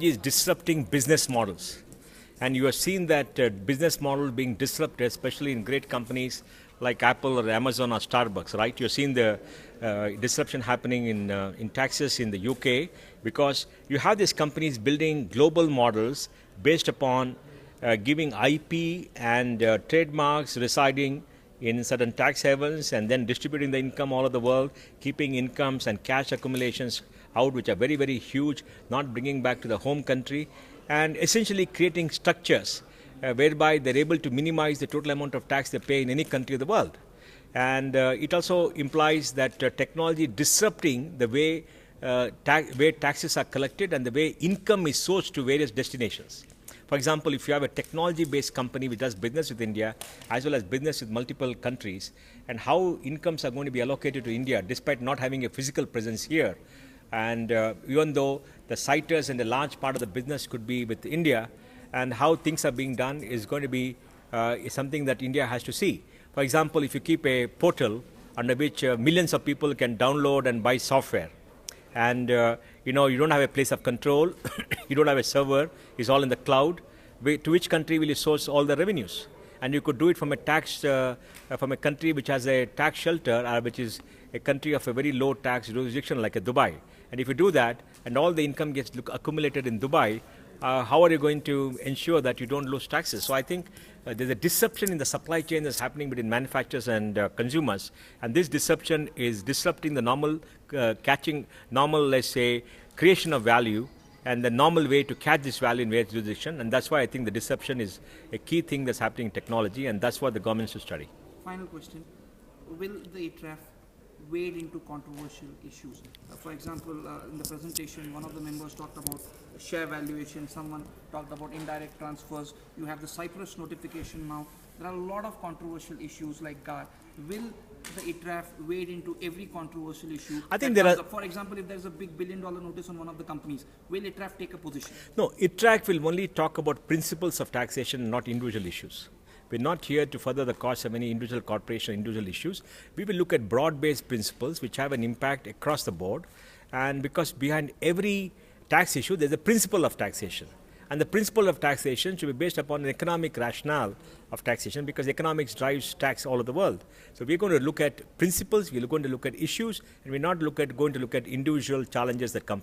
Is disrupting business models, and you have seen that business model being disrupted, especially in great companies like Apple or Amazon or Starbucks, right? You're seeing the disruption happening in taxes in the UK, because you have these companies building global models based upon giving IP and trademarks residing in certain tax havens, and then distributing the income all over the world, keeping incomes and cash accumulations out, which are very, very huge, not bringing back to the home country, and essentially creating structures whereby they're able to minimize the total amount of tax they pay in any country of the world. And it also implies that technology disrupting the way where taxes are collected and the way income is sourced to various destinations. For example, if you have a technology-based company which does business with India as well as business with multiple countries, and how incomes are going to be allocated to India despite not having a physical presence here, and even though the citers and a large part of the business could be with India, and how things are being done is going to be something that India has to see. For example, if you keep a portal under which millions of people can download and buy software, and you don't have a place of control, you don't have a server, it's all in the cloud, to which country will you source all the revenues? And you could do it from a tax, from a country which has a tax shelter, which is a country of a very low tax jurisdiction like a Dubai. And if you do that, and all the income gets accumulated in Dubai, how are you going to ensure that you don't lose taxes? So I think there's a disruption in the supply chain that's happening between manufacturers and consumers, and this disruption is disrupting the normal let's say, creation of value, and the normal way to catch this value in various jurisdictions. And that's why I think the disruption is a key thing that's happening in technology, and that's what the government should study. Final question. Will the ITRAF wade into controversial issues? For example, in the presentation, one of the members talked about share valuation, someone talked about indirect transfers, you have the Cyprus notification now. There are a lot of controversial issues like that. Will the ITRAF wade into every controversial issue? I think there are... For example, if there's a big $1 billion notice on one of the companies, will ITRAF take a position? No, ITRAF will only talk about principles of taxation, not individual issues. We're not here to further the cost of any individual corporation, individual issues. We will look at broad-based principles which have an impact across the board. And because behind every tax issue, there's a principle of taxation. And the principle of taxation should be based upon an economic rationale of taxation, because economics drives tax all over the world. So we're going to look at principles, we're going to look at issues, and we're not going to look at individual challenges that companies